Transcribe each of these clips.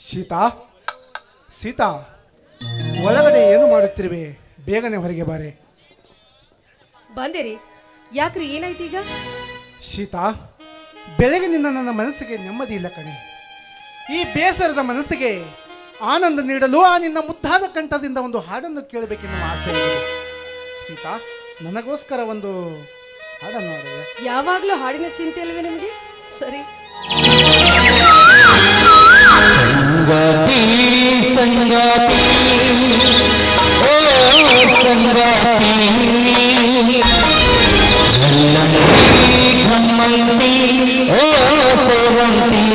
ಸೀತಾ, ಸೀತಾ, ಒಳಗಡೆ ಏನು ಮಾಡುತ್ತಿರುವೆ? ಬೇಗನೆ ಹೊರಗೆ ಬಾರೆ. ಬಂದಿರಿ. ಯಾಕ್ರಿ, ಏನಾಯ್ತು ಈಗ? ಸೀತಾ, ಬೆಳಗಿನಿಂದ ನನ್ನ ಮನಸ್ಸಿಗೆ ನೆಮ್ಮದಿ ಇಲ್ಲ ಕಣೆ. ಈ ಬೇಸರದ ಮನಸ್ಸಿಗೆ ಆನಂದ ನೀಡಲು ಆ ನಿನ್ನ ಮುದ್ದಾದ ಕಂಠದಿಂದ ಒಂದು ಹಾಡನ್ನು ಕೇಳಬೇಕೆನ್ನುವ ಆಸೆ ಇದೆ. ಸೀತಾ, ನನಗೋಸ್ಕರ ಒಂದು ಹಾಡನ್ನು ಹಾಡುವೆ. ಯಾವಾಗ್ಲೂ ಹಾಡಿನ ಚಿಂತೆ ಅಲ್ವೇ ನಿಮಗೆ? ಸರಿ. ಸಂಗಾತಿ ಸಂಗಾತಿ ಓ ಸಂಗಾತಿ ಘಮ್ಮಂತಿ ಓ ಸೇವಂತಿ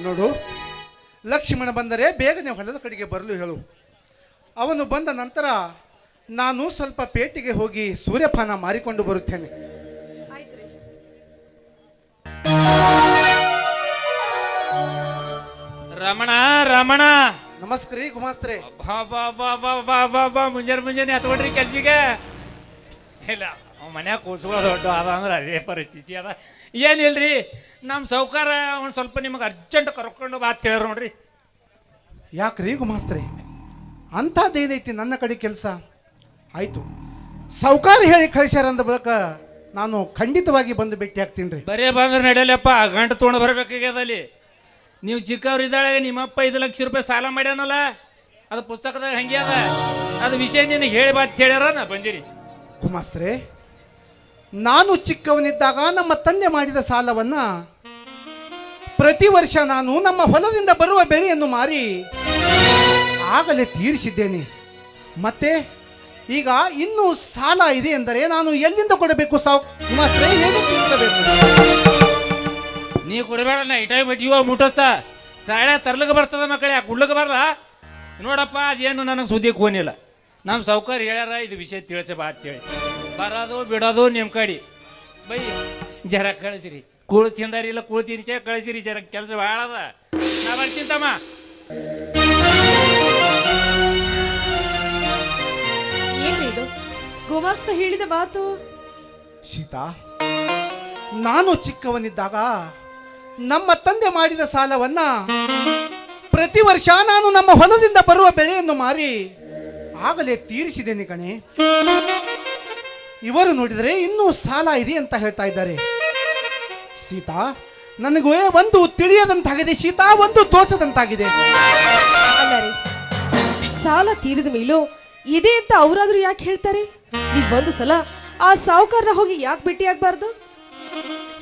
ನೋಡು, ಲಕ್ಷ್ಮಣ ಬಂದರೆ ಬೇಗನೆ ಹೊಲದ ಕಡೆಗೆ ಬರಲು ಹೇಳು. ಅವನು ಬಂದ ನಂತರ ನಾನು ಸ್ವಲ್ಪ ಪೇಟೆಗೆ ಹೋಗಿ ಸೂರ್ಯಪಾನ ಮಾರಿಕೊಂಡು ಬರುತ್ತೇನೆ. ರಮಣ ರಮಣ ನಮಸ್ಕಾರ ಗುಮಾಸ್ತ್ರೆ. ಮುಂಜಾನೆ ಹತ್ಕೊಡ್ರಿ ಕೆಲ್ಸಿಗೆ. ಇಲ್ಲ ಅವ್ ಮನ್ಯಾಗ ಕೂಸ್ಗಳು ದೊಡ್ಡ ಅದ ಅಂದ್ರೆ ಅದೇ ಪರಿಸ್ಥಿತಿ ಅದ. ಏನಿಲ್ರಿ, ನಮ್ಮ ಸೌಕಾರ ಒಂದು ಸ್ವಲ್ಪ ನಿಮಗೆ ಅರ್ಜೆಂಟ್ ಕರ್ಕೊಂಡು ಬಾ ಅಂತ ಹೇಳ್ರಿ ನೋಡ್ರಿ. ಯಾಕ್ರಿ ಗುಮಾಸ್ತ್ರೆ, ಅಂಥದ್ದೇನೈತಿ ನನ್ನ ಕಡೆ ಕೆಲಸ? ಆಯ್ತು, ಸೌಕಾರ ಹೇಳಿ ಕಳಿಸ್ಯಾರಂದ ಬಳಿಕ ನಾನು ಖಂಡಿತವಾಗಿ ಬಂದು ಭೇಟಿ ಆಗ್ತೀನಿ ರೀ. ಬರೇ ಬಂದ್ರೆ ನಡೆಯಲ್ಲಪ್ಪ, ಗಂಟು ತೊಗೊಂಡು ಬರ್ಬೇಕಾಗ್ಯದ ಅಲ್ಲಿ. ನೀವು ಚಿಕ್ಕವ್ರಿದ್ದಾಳೆ, ನಿಮ್ಮಪ್ಪ 5 ಲಕ್ಷ ರೂಪಾಯಿ ಸಾಲ ಮಾಡ್ಯಾನಲ್ಲ, ಅದು ಪುಸ್ತಕದಾಗ ಹಂಗೆ ಅದ. ಅದು ವಿಷಯ ನಿನಗೆ ಹೇಳಿ ಬಾ ಅಂತ ಹೇಳ್ಯಾರ, ನಾ ಬಂದಿರಿ. ಗುಮಾಸ್ತ್ರೆ, ನಾನು ಚಿಕ್ಕವನಿದ್ದಾಗ ನಮ್ಮ ತಂದೆ ಮಾಡಿದ ಸಾಲವನ್ನು ಪ್ರತಿ ವರ್ಷ ನಾನು ನಮ್ಮ ಹೊಲದಿಂದ ಬರುವ ಬೆಳೆಯನ್ನು ಮಾರಿ ಆಗಲೇ ತೀರಿಸಿದ್ದೇನೆ. ಮತ್ತೆ ಈಗ ಇನ್ನೂ ಸಾಲ ಇದೆ ಎಂದರೆ ನಾನು ಎಲ್ಲಿಂದ ಕೊಡಬೇಕು? ಗುಮಾಸ್ತ್ರೆ, ಏನು ತೀರಿಸಬೇಕು? ನೀ ಕೊಡಬೇಡ, ನಾ ಇಟಾಗಿ ಬಜ್ಜಿವ ಮುಟ್ಟಸ್ತ ತಾಳೆ ತರ್ಲಿಕ್ಕೆ ಬರ್ತದ ಮಕ್ಕಳೇ, ಕುಡ್ಲಿಕ್ಕೆ ಬರಲ್ಲ ನೋಡಪ್ಪ. ಅದೇನು ನನಗೆ ಸುದ್ದಿ ಕೋನಿಲ್ಲ. ನಮ್ಮ ಸಾವ್ಕಾರ ಹೇಳ್ಯಾರ ಇದು ವಿಷಯ ತಿಳಿಸ ಬಾ ಅಂತೇಳಿ ಬರೋದು ಬಿಡೋದು ನಿಮ್ಮ ಕಡೆ ಬೈ ಜರ ಕಳಿಸಿರಿ ಕೂಳು ತಿಂದಾರಿ ಇಲ್ಲ ಕೂಳು ತಿನ್ಸೆ ಕಳಿಸಿರಿ ಜರ ಕೆಲಸ ಭಾಳ ಅದ ನಾ ಬರ್ತಿಂತಮ್ಮ ಏನ್ರಿ ಇದು ಗುಮಾಸ್ತ ಹೇಳಿದ ಮಾತು? ಸೀತಾ, ನಾನು ಚಿಕ್ಕವನಿದ್ದಾಗ ನಮ್ಮ ತಂದೆ ಮಾಡಿದ ಸಾಲವನ್ನ ಪ್ರತಿ ವರ್ಷ ನಾನು ನಮ್ಮ ಹೊಲದಿಂದ ಬರುವ ಬೆಳೆಯನ್ನು ಮಾರಿ ಆಗಲೇ ತೀರಿಸಿದ್ದೇನೆ ಕಣೆ. ಇವರು ನೋಡಿದರೆ ಇನ್ನೂ ಸಾಲ ಇದೆ ಅಂತ ಹೇಳ್ತಾ ಇದ್ದಾರೆ. ಸೀತಾ, ನನಗೂ ಒಂದು ತಿಳಿಯದಂತಾಗಿದೆ ಸೀತಾ, ಒಂದು ತೋಚದಂತಾಗಿದೆ. ಅಲ್ಲ ರೀ, ಸಾಲ ತೀರಿದ ಮೇಲೂ ಇದೆ ಅಂತ ಅವರಾದ್ರೂ ಯಾಕೆ ಹೇಳ್ತಾರೆ? ನೀವು ಒಂದು ಸಲ ಆ ಸಾವುಕಾರನ ಹೋಗಿ ಯಾಕೆ ಭೇಟಿಯಾಗಬಾರ್ದು?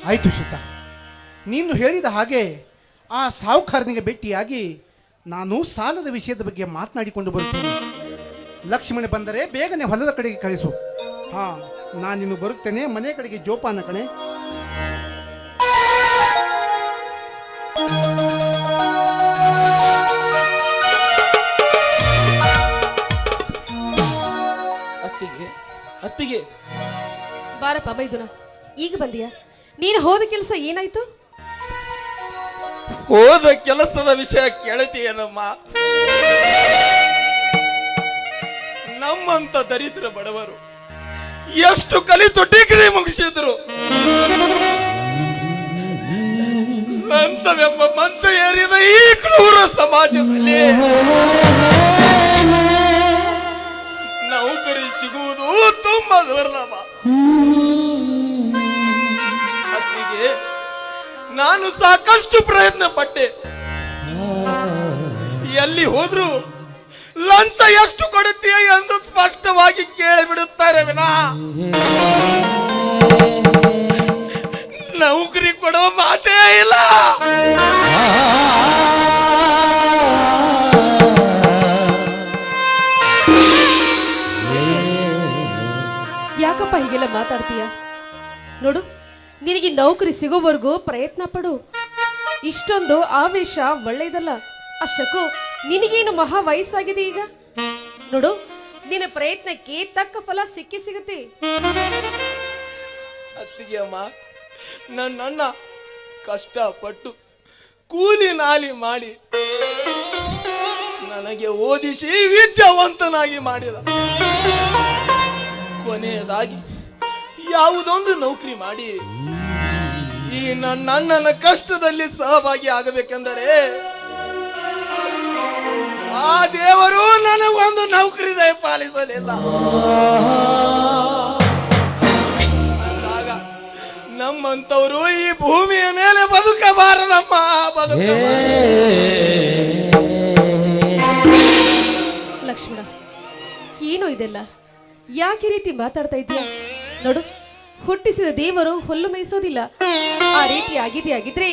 ಆಯ್ತು ಸೀತಾ, ನೀನು ಹೇಳಿದ ಹಾಗೆ ಆ ಸಾಹುಕಾರನಿಗೆ ಭೇಟಿಯಾಗಿ ನಾನು ಸಾಲದ ವಿಷಯದ ಬಗ್ಗೆ ಮಾತನಾಡಿಕೊಂಡು ಬರುತ್ತೇನೆ. ಲಕ್ಷ್ಮಣ ಬಂದರೆ ಬೇಗನೆ ಹೊಲದ ಕಡೆಗೆ ಕಳಿಸು. ಹಾ, ನಾನಿನ್ನು ಬರುತ್ತೇನೆ, ಮನೆ ಕಡೆಗೆ ಜೋಪಾನ ಕಣೆ. ಅತ್ತಿಗೆ ಅತ್ತಿಗೆ ಬಾರಪ್ಪ ಬೈದುನ, ಈಗ ಬಂದಿಯಾ? ನೀನು ಹೋದ ಕೆಲಸ ಏನಾಯ್ತು? ಹೋದ ಕೆಲಸದ ವಿಷಯ ಕೇಳತೀಯನಮ್ಮ. ನಮ್ಮಂತ ದರಿದ್ರ ಬಡವರು ಎಷ್ಟು ಕಲಿತು ಡಿಗ್ರಿ ಮುಗಿಸಿದ್ರು ಲಂಚವೆಂಬ ಮಂಚ ಏರಿದ ಈ ಕ್ರೂರ ಸಮಾಜದಲ್ಲಿ ನೌಕರಿ ಸಿಗುವುದು ತುಂಬಾ ದುರ್ಲಭ. ಅತ್ತಿಗೆ ನಾನು ಸಾಕಷ್ಟು ಪ್ರಯತ್ನ ಪಟ್ಟೆ. ಎಲ್ಲಿ ಹೋದ್ರು ಲಂಚ ಎಷ್ಟು ಕೊಡುತ್ತೀಯ ಎಂದು ಸ್ಪಷ್ಟವಾಗಿ ಕೇಳಿಬಿಡುತ್ತಾರೆ ವಿನಾ ನೌಕರಿ ಕೊಡೋ ಮಾತೇ ಇಲ್ಲ. ಯಾಕಪ್ಪ ಹೀಗೆಲ್ಲ ಮಾತಾಡ್ತೀಯ? ನೋಡು, ನಿನಗೆ ನೌಕರಿ ಸಿಗೋವರೆಗೂ ಪ್ರಯತ್ನ ಪಡು. ಇಷ್ಟೊಂದು ಆವೇಶ ಒಳ್ಳೆಯದಲ್ಲ. ಅಷ್ಟಕ್ಕೂ ನಿನಗೇನು ಮಹಾ ವಯಸ್ಸಾಗಿದೆ ಈಗ. ನೋಡು, ನಿನ್ನ ಪ್ರಯತ್ನಕ್ಕೆ ತಕ್ಕ ಫಲ ಸಿಕ್ಕಿ ಸಿಗುತ್ತೆ. ಅತ್ತಿಗೆ ಅಮ್ಮ, ನನ್ನ ಕಷ್ಟಪಟ್ಟು ಕೂಲಿ ನಾಲಿ ಮಾಡಿ ನನಗೆ ಓದಿಸಿ ವಿದ್ಯಾವಂತನಾಗಿ ಮಾಡಿದ. ಕೊನೆಯದಾಗಿ ಯಾವುದೊಂದು ನೌಕರಿ ಮಾಡಿ ಈ ನನ್ನ ಕಷ್ಟದಲ್ಲಿ ಸಹಭಾಗಿ ಆಗಬೇಕೆಂದರೆ ಆ ದೇವರು ನನಗೊಂದು ನೌಕರಿ ದಯಪಾಲಿಸಲಿಲ್ಲ. ಅಂದಾಗ ನಮ್ಮಂತವರು ಈ ಭೂಮಿಯ ಮೇಲೆ ಬದುಕಬಾರದಮ್ಮ, ಲಕ್ಷ್ಮಣ, ಏನು ಇದೆಲ್ಲ? ಯಾಕೆ ರೀತಿ ಮಾತಾಡ್ತಾ ಇದೀಯ? ನೋಡು, ಹುಟ್ಟಿಸಿದ ದೇವರು ಹುಲ್ಲು ಮೇಯಿಸೋದಿಲ್ಲ. ಆ ರೀತಿ ಆಗಿದ್ರೆ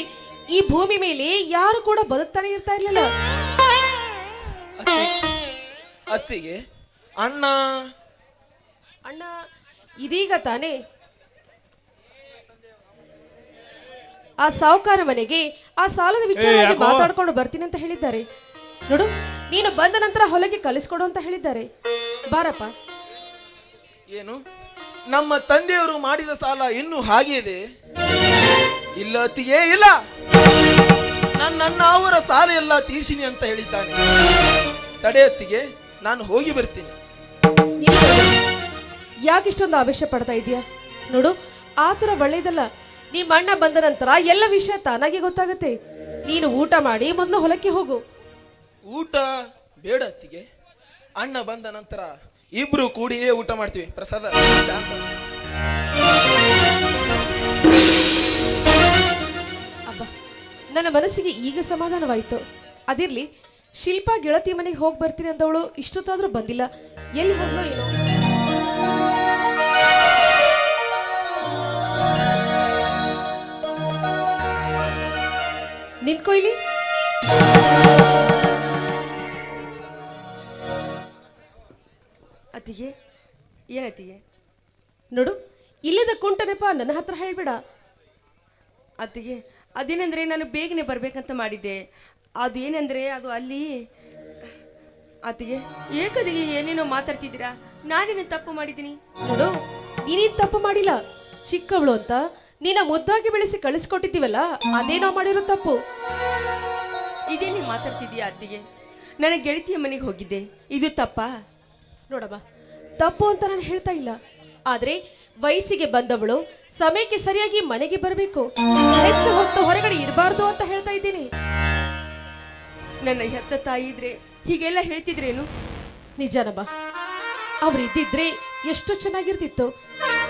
ಈ ಭೂಮಿ ಮೇಲೆ ಯಾರು ಕೂಡ ಬದುಕ್ತಾನೆ ಇರ್ತಾ ಇರ್ಲಿಲ್ಲ. ಅತ್ತಿಗೆ ಅಣ್ಣ ಅಣ್ಣ ಇದೀಗ ತಾನೇ ಆ ಸಾವುಕಾರ ಮನೆಗೆ ಆ ಸಾಲದ ವಿಚಾರವಾಗಿ ಮಾತಾಡ್ಕೊಂಡು ಬರ್ತೀನಿ ಅಂತ ಹೇಳಿದ್ದಾರೆ. ನೋಡು, ನೀನು ಬಂದ ನಂತರ ಹೊಲಕ್ಕೆ ಕಲಿಸ್ಕೊಡು ಅಂತ ಹೇಳಿದ್ದಾರೆ. ಬಾರಪ್ಪ. ಏನು, ನಮ್ಮ ತಂದೆಯವರು ಮಾಡಿದ ಸಾಲ ಇನ್ನೂ ಹಾಗೆ ಇದೆ? ಇಲ್ಲ ಅತ್ತಿಗೆ, ಇಲ್ಲ. ನನ್ನ ಅವರ ಸಾಲ ಎಲ್ಲ ತೀರ್ಸಿನಿ ಅಂತ ಹೇಳಿದ್ದಾನೆ. ತಡೆ ಅತ್ತಿಗೆ, ನಾನು ಹೋಗಿ ಬರ್ತೀನಿ. ಯಾಕಿಷ್ಟೊಂದು ಆವೇಶ ಪಡ್ತಾ ಇದೀಯಾ? ನೋಡು, ಆತರ ಒಳ್ಳೇದಲ್ಲ. ನಿಮ್ಮ ಅಣ್ಣ ಬಂದ ನಂತರ ಎಲ್ಲ ವಿಷಯ ತಾನಾಗಿ ಗೊತ್ತಾಗುತ್ತೆ. ನೀನು ಊಟ ಮಾಡಿ ಮೊದಲು ಹೊಲಕ್ಕೆ ಹೋಗು. ಊಟ ಬೇಡ ಅತ್ತಿಗೆ, ಅಣ್ಣ ಬಂದ ನಂತರ ಇಬ್ರು ಕೂಡಿಯೇ ಊಟ ಮಾಡ್ತೀವಿ. ಪ್ರಸಾದ ಶಾಂತ. ಅಬ್ಬ, ನನ್ನ ಮನಸ್ಸಿಗೆ ಈಗ ಸಮಾಧಾನವಾಯಿತು. ಅದಿರ್ಲಿ, ಶಿಲ್ಪಾ ಗೆಳತಿ ಮನೆಗೆ ಹೋಗಿ ಬರ್ತೀನಿ ಅಂತವಳು ಇಷ್ಟೊತ್ತಾದ್ರೂ ಬಂದಿಲ್ಲ. ಎಲ್ಲಿ ಹೋಗ್ಲೋ ಏನೋ. ನಿಂತ್ಕೊ ಇಲ್ಲಿ. ಅತ್ತಿಗೆ, ಏನತ್ತಿಗೆ? ನೋಡು, ಇಲ್ಲದ ಕುಂಟನೆಪ ನನ್ನ ಹತ್ರ ಹೇಳ್ಬೇಡ. ಅತ್ತಿಗೆ, ಅದೇನೆಂದರೆ ನಾನು ಬೇಗನೆ ಬರಬೇಕಂತ ಮಾಡಿದ್ದೆ. ಅದು ಏನೆಂದರೆ ಅದು ಅಲ್ಲಿ ಅತ್ತಿಗೆ ಏಕದಿಗೆ ಏನೇನೋ ಮಾತಾಡ್ತಿದ್ದೀರಾ? ನಾನೇನು ತಪ್ಪು ಮಾಡಿದ್ದೀನಿ? ನೋಡು, ನೀನೇನ್ ತಪ್ಪು ಮಾಡಿಲ್ಲ. ಚಿಕ್ಕವಳು ಅಂತ ನಿನ್ನ ಮುದ್ದಾಗಿ ಬೆಳೆಸಿ ಕಳಿಸ್ಕೊಟ್ಟಿದ್ದೀವಲ್ಲ, ಅದೇ ನಾವು ಮಾಡಿರೋ ತಪ್ಪು. ಇದೇನೇ ಮಾತಾಡ್ತಿದ್ದೀಯಾ ಅತ್ತಿಗೆ? ನನ್ನ ಗೆಳತಿಯ ಮನೆಗೆ ಹೋಗಿದ್ದೆ, ಇದು ತಪ್ಪಾ? ನೋಡಮ್ಮ, ತಪ್ಪು ಅಂತ ನಾನು ಹೇಳ್ತಾ ಇಲ್ಲ. ಆದ್ರೆ ವಯಸ್ಸಿಗೆ ಬಂದವಳು ಸಮಯಕ್ಕೆ ಸರಿಯಾಗಿ ಮನೆಗೆ ಬರಬೇಕು, ಹೆಚ್ಚು ಹೊತ್ತು ಹೊರಗಡೆ ಇರಬಾರ್ದು ಅಂತ ಹೇಳ್ತಾ ಇದ್ದೀನಿ. ನನ್ನ ಹೆತ್ತ ತಾಯಿ ಇದ್ರೆ ಹೀಗೆಲ್ಲ ಹೇಳ್ತಿದ್ರೇನು? ನಿಜನಮ್ಮ, ಅವರಿದ್ದಿದ್ರೆ ಎಷ್ಟು ಚೆನ್ನಾಗಿರ್ತಿತ್ತು.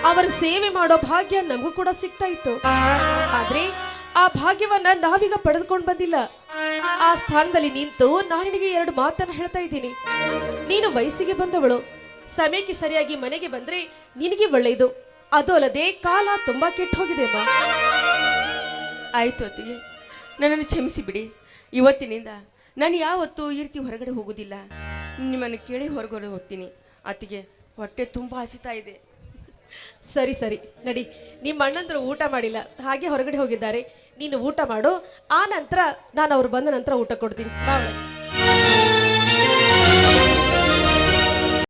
ಅವರ ಸೇವೆ ಮಾಡೋ ಭಾಗ್ಯ ನಮಗೂ ಕೂಡ ಸಿಗ್ತಾ ಇತ್ತು. ಆದ್ರೆ ಆ ಭಾಗ್ಯವನ್ನ ನಾವೀಗ ಪಡೆದುಕೊಂಡು ಬಂದಿಲ್ಲ. ಆ ಸ್ಥಾನದಲ್ಲಿ ನಿಂತು ನಾನು ನಿನಗೆ 2 ಮಾತನ್ನ ಹೇಳ್ತಾ ಇದ್ದೀನಿ. ನೀನು ವಯಸ್ಸಿಗೆ ಬಂದವಳು, ಸಮಯಕ್ಕೆ ಸರಿಯಾಗಿ ಮನೆಗೆ ಬಂದ್ರೆ ನಿನಗೆ ಒಳ್ಳೆಯದು. ಅದು ಅಲ್ಲದೆ ಕಾಲ ತುಂಬಾ ಕೆಟ್ಟು ಹೋಗಿದೆ ಅಮ್ಮ. ಆಯ್ತು ಅತ್ತಿಗೆ, ನನ್ನನ್ನು ಕ್ಷಮಿಸಿ ಬಿಡಿ. ಇವತ್ತಿನಿಂದ ನಾನು ಯಾವತ್ತೂ ಈ ರೀತಿ ಹೊರಗಡೆ ಹೋಗೋದಿಲ್ಲ. ನಿಮ್ಮನ್ನು ಕೇಳಿ ಹೊರಗಡೆ ಹೋಗ್ತೀನಿ. ಅತ್ತಿಗೆ, ಹೊಟ್ಟೆ ತುಂಬ ಹಸಿತಾ ಇದೆ. ಸರಿ ಸರಿ ನಡಿ. ನಿಮ್ಮ ಅಣ್ಣಂದ್ರು ಊಟ ಮಾಡಿಲ್ಲ, ಹಾಗೆ ಹೊರಗಡೆ ಹೋಗಿದ್ದಾರೆ. ನೀನು ಊಟ ಮಾಡು. ಆ ನಂತರ ನಾನು ಅವ್ರು ಬಂದ ನಂತರ ಊಟ ಕೊಡ್ತೀನಿ. ಬಾ ಒಳಗೆ.